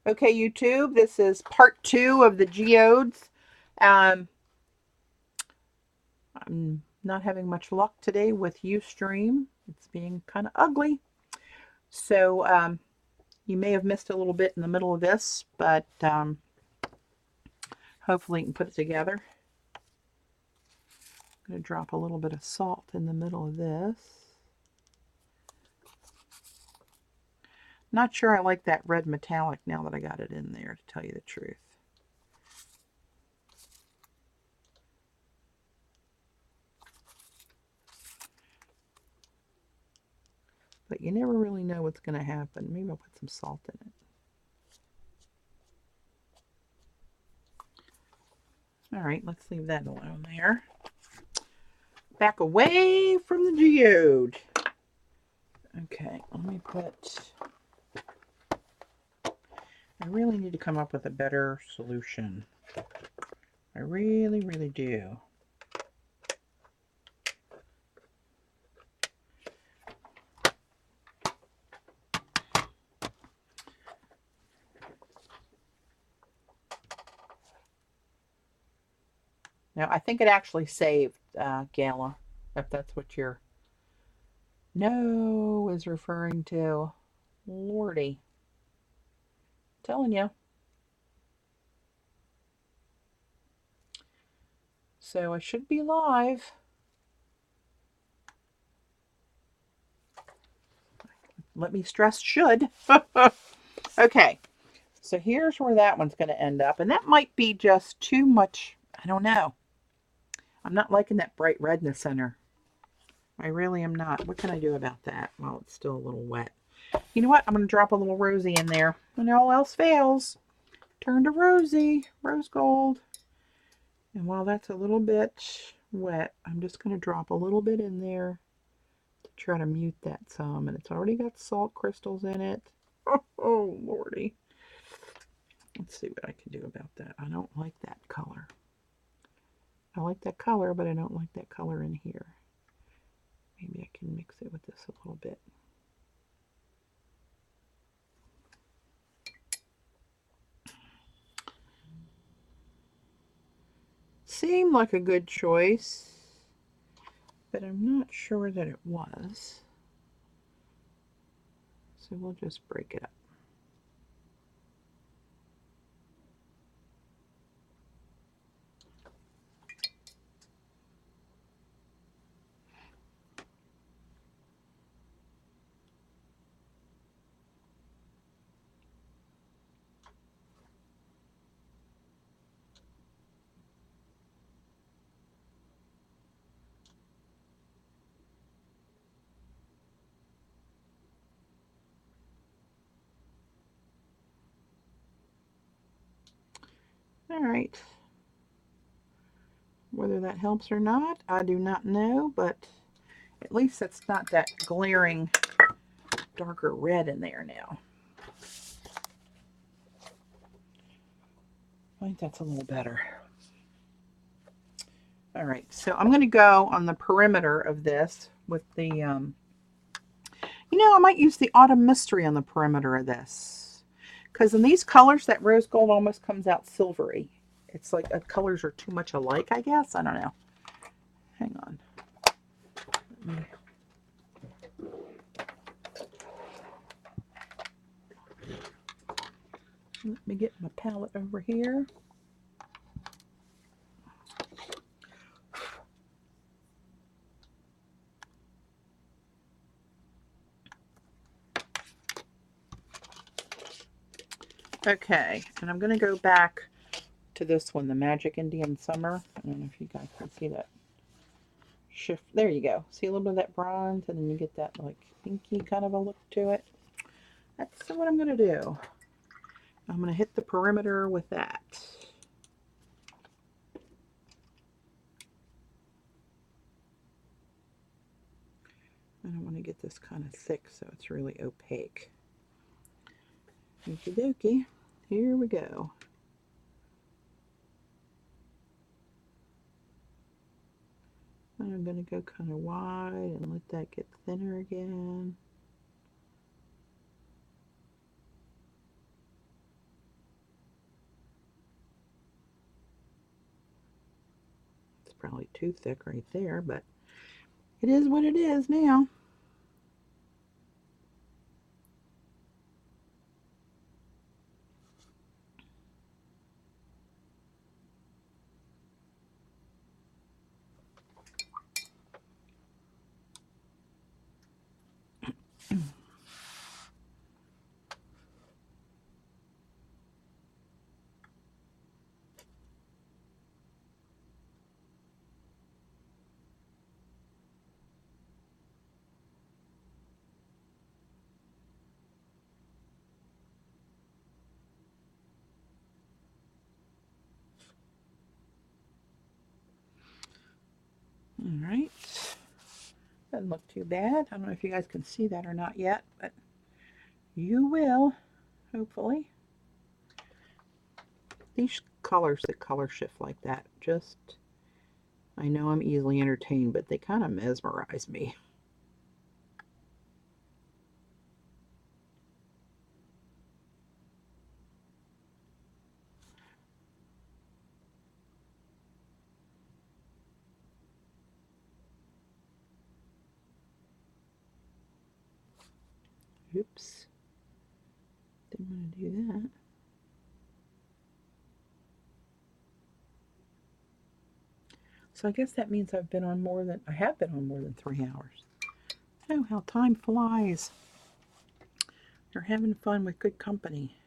Okay, YouTube, this is part 2 of the geodes. Um, I'm not having much luck today with Ustream. It's being kind of ugly. So you may have missed a little bit in the middle of this, but hopefully you can put it together. I'm going to drop a little bit of salt in the middle of this. Not sure I like that red metallic now that I got it in there, to tell you the truth. But you never really know what's going to happen. Maybe I'll put some salt in it. All right, let's leave that alone there. Back away from the geode. Okay, let me put... I really need to come up with a better solution. I really, really do. Now, I think it actually saved Gala, if that's what your no is referring to. Lordy. Telling you. So I should be live. Let me stress should. Okay. So here's where that one's going to end up. And that might be just too much. I don't know. I'm not liking that bright red in the center. I really am not. What can I do about that? Well, it's still a little wet. You know what? I'm going to drop a little rosy in there. When all else fails, turn to rosy, rose gold. And while that's a little bit wet, I'm just going to drop a little bit in there to try to mute that some. And it's already got salt crystals in it. Oh, Lordy. Let's see what I can do about that. I don't like that color. I like that color, but I don't like that color in here. Maybe I can mix it with this a little bit. Seemed like a good choice, but I'm not sure that it was. So we'll just break it up. All right. Whether that helps or not, I do not know, but at least it's not that glaring darker red in there now. I think that's a little better. All right, so I'm going to go on the perimeter of this with the, I might use the Autumn Mystery on the perimeter of this. Because in these colors, that rose gold almost comes out silvery. It's like the colors are too much alike, I guess. I don't know. Hang on. Let me get my palette over here. Okay, and I'm going to go back to this one, the Magic Indian Summer. I don't know if you guys can see that shift. There you go. See a little bit of that bronze, and then you get that like pinky kind of a look to it. That's what I'm going to do. I'm going to hit the perimeter with that. I don't want to get this kind of thick so it's really opaque. Okie dokie. Here we go. I'm going to go kind of wide and let that get thinner again. probably too thick right there, but it is what it is now. All right. Doesn't look too bad. I don't know if you guys can see that or not yet, but you will, hopefully. These colors that color shift like that, just, I know I'm easily entertained, but they kind of mesmerize me. Oops. Didn't want to do that. So I guess that means I have been on more than 3 hours. Oh, how time flies. You're having fun with good company.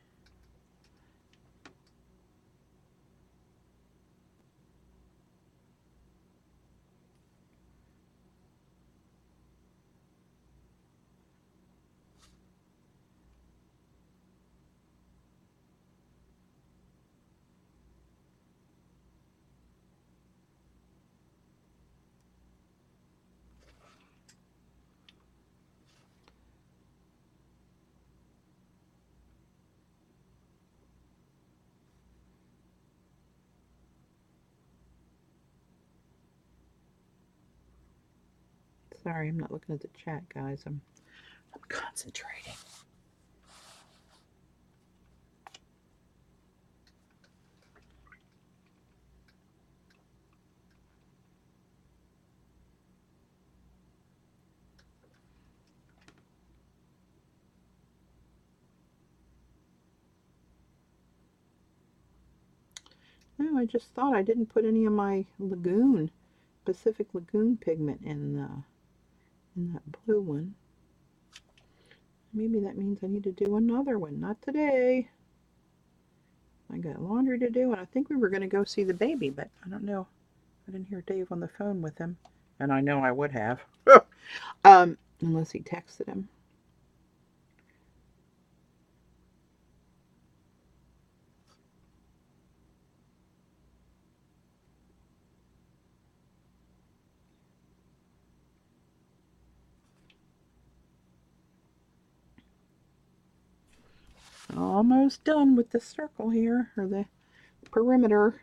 Sorry, I'm not looking at the chat, guys. I'm concentrating. No, I just thought I didn't put any of my Pacific Lagoon pigment in that blue one. Maybe that means I need to do another one. Not today. I got laundry to do, and I think we were going to go see the baby, but I don't know. I didn't hear Dave on the phone with him, and I know I would have. Unless he texted him. Almost done with the circle here, or the perimeter.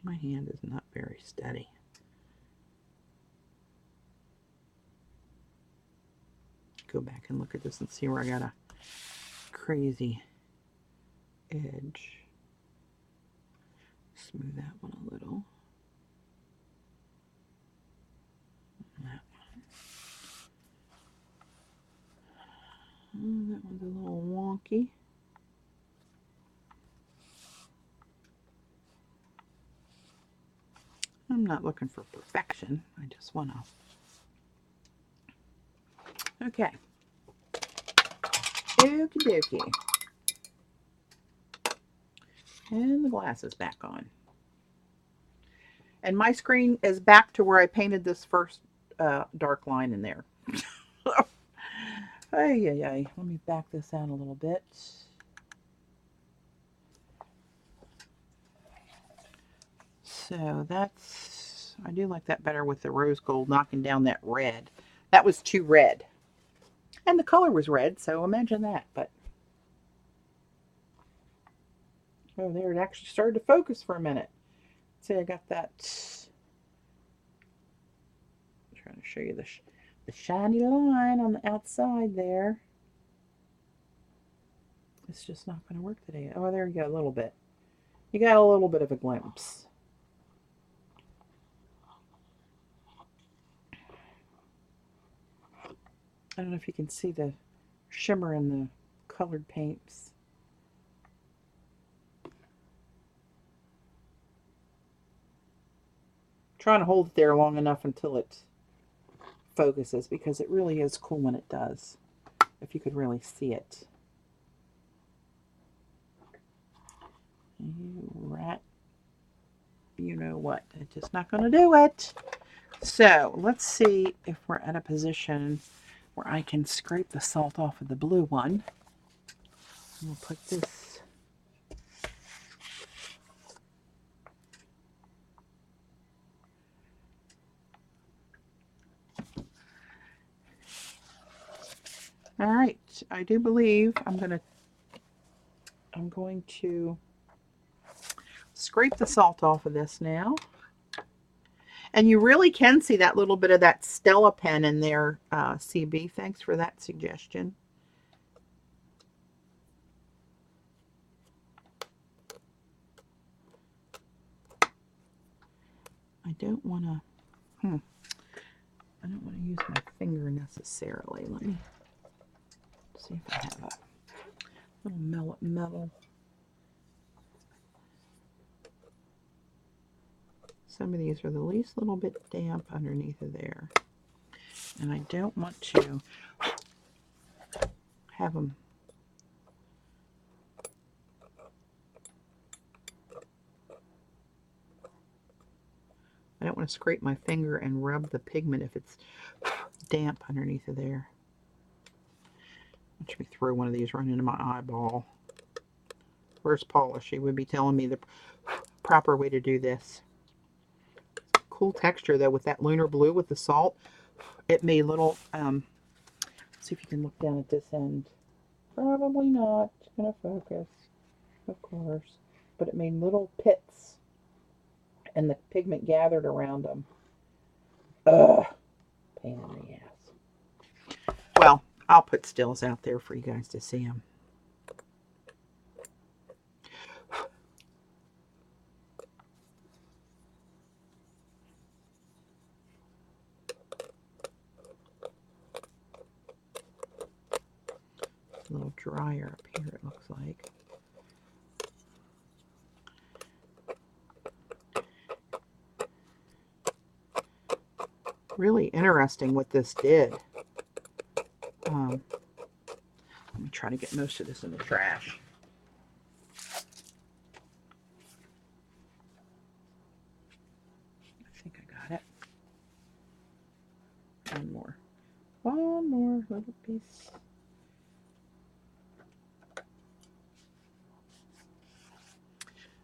My hand is not very steady. Go back and look at this and see where I got a crazy edge. Smooth that one a little. That one. That one's a little wonky. I'm not looking for perfection. I just want to. Okay. Okie dokie. And the glasses back on. And my screen is back to where I painted this first dark line in there. Ay. Let me back this out a little bit. So that's, I do like that better with the rose gold knocking down that red. That was too red. And the color was red, so imagine that. But oh, there, it actually started to focus for a minute. See, I got that. I'm trying to show you the shiny line on the outside there. It's just not going to work today. Oh, there you go, a little bit. You got a little bit of a glimpse. I don't know if you can see the shimmer in the colored paints. Trying to hold it there long enough until it focuses, because it really is cool when it does. If you could really see it. You rat. You know what? It's just not going to do it. So let's see if we're at a position where I can scrape the salt off of the blue one. We'll put this. All right, I do believe I'm going to scrape the salt off of this now. And you really can see that little bit of that Stella pen in there, CB. Thanks for that suggestion. I don't want to, I don't want to use my finger necessarily. Let me see if I have a little metal. Some of these are the least little bit damp underneath of there. And I don't want to have them I don't want to scrape my finger and rub the pigment if it's damp underneath of there. Watch me throw one of these right into my eyeball. Where's Paula? She would be telling me the proper way to do this. Cool texture though with that lunar blue with the salt. It made little, see if you can look down at this end. Probably not. It's going to focus, of course. But it made little pits and the pigment gathered around them. Ugh. Pain in the ass. Well, I'll put stills out there for you guys to see them. A little drier up here, it looks like. Really interesting what this did. Let me try to get most of this in the trash. I think I got it. One more little piece.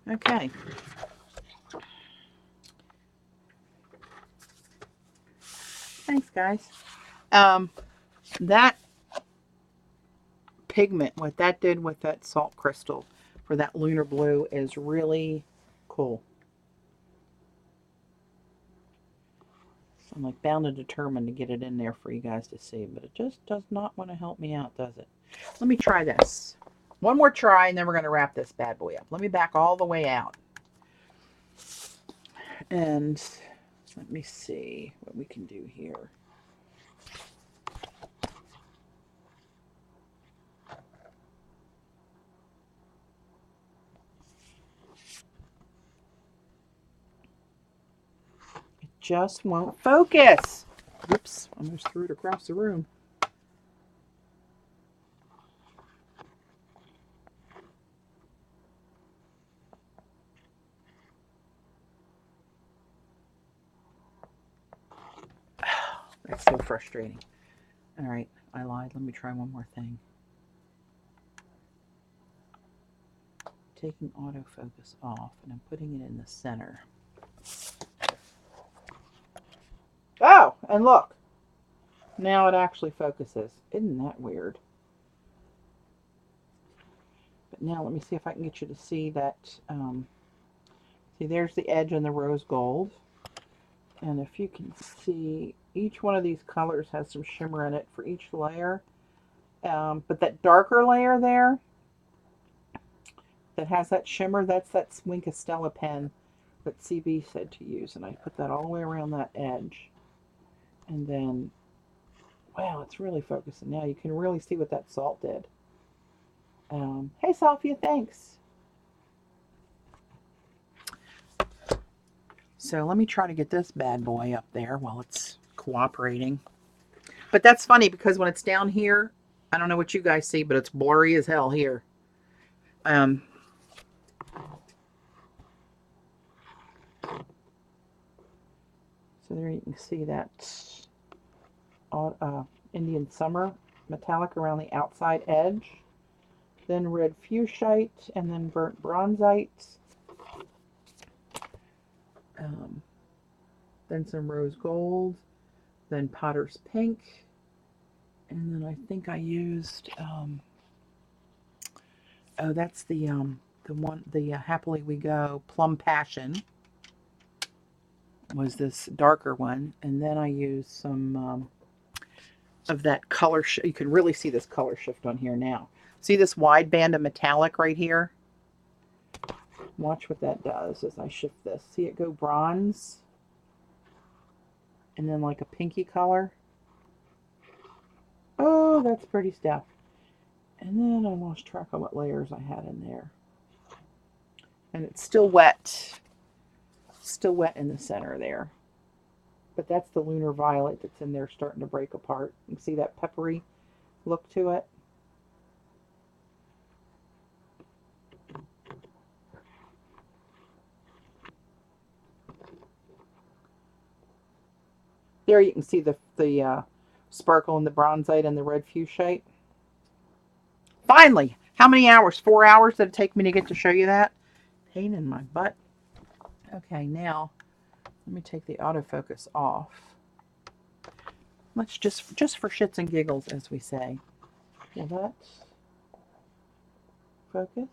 Okay. Thanks, guys. That pigment, what that did with that salt crystal for that lunar blue is really cool. I'm like bound and determined to get it in there for you guys to see, but it just does not want to help me out, does it? Let me try this. One more try, and then we're going to wrap this bad boy up. Let me back all the way out. And let me see what we can do here. It just won't focus. Oops, I almost threw it across the room. That's so frustrating. All right, I lied. Let me try one more thing. Taking autofocus off, and I'm putting it in the center. Oh, and look. Now it actually focuses. Isn't that weird? But now let me see if I can get you to see that. See, there's the edge and the rose gold. And if you can see, each one of these colors has some shimmer in it for each layer. But that darker layer there that has that shimmer, that's that Wink Stella pen that CB said to use. And I put that all the way around that edge. And then, wow, it's really focusing now. You can really see what that salt did. Hey, Sophia, thanks. So let me try to get this bad boy up there while it's cooperating. But that's funny because when it's down here, I don't know what you guys see, but it's blurry as hell here. So there you can see that Indian Summer metallic around the outside edge. Then red fuchsite and then burnt bronzite. Then some rose gold. Then potter's pink. And then I think I used, oh, that's the one, the Happily We Go Plum Passion was this darker one. And then I used some of that color. You can really see this color shift on here now. See this wide band of metallic right here? Watch what that does as I shift this. See it go bronze? And then like a pinky color. Oh, that's pretty stuff. And then I lost track of what layers I had in there. And it's still wet. Still wet in the center there. But that's the lunar violet that's in there starting to break apart. You can see that peppery look to it. There you can see the sparkle in the bronzite and the red fuchsite. Finally! How many hours? 4 hours did it take me to get to show you that? Pain in my butt. Okay, now let me take the autofocus off. Let's just for shits and giggles, as we say. Will that focus?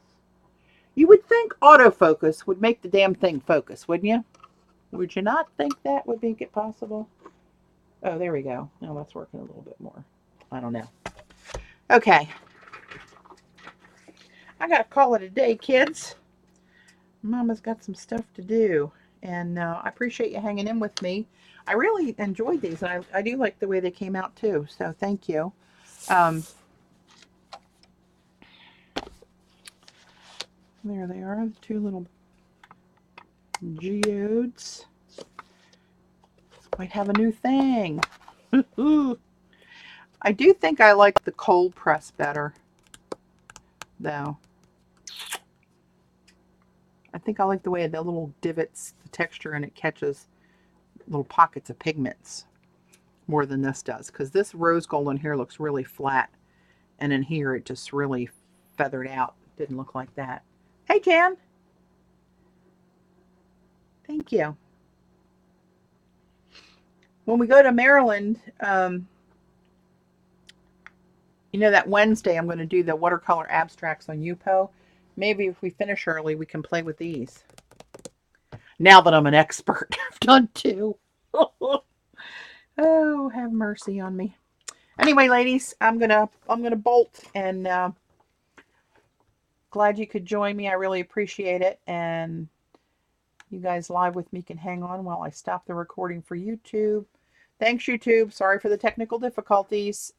You would think autofocus would make the damn thing focus, wouldn't you? Would you not think that would make it possible? Oh, there we go. Now that's working a little bit more. I don't know. Okay. I gotta call it a day, kids. Mama's got some stuff to do. And I appreciate you hanging in with me. I really enjoyed these, and I do like the way they came out too. So thank you. There they are, the two little geodes. Might have a new thing. I do think I like the cold press better, though. I think I like the way the little divots, the texture in it catches little pockets of pigments more than this does. Because this rose gold in here looks really flat. And in here it just really feathered out. Didn't look like that. Hey, Jan. Thank you. When we go to Maryland, you know that Wednesday I'm going to do the watercolor abstracts on UPO. Maybe if we finish early, we can play with these. Now that I'm an expert, I've done two. Oh, have mercy on me. Anyway, ladies, I'm gonna bolt, and glad you could join me. I really appreciate it, and you guys live with me can hang on while I stop the recording for YouTube. Thanks, YouTube. Sorry for the technical difficulties.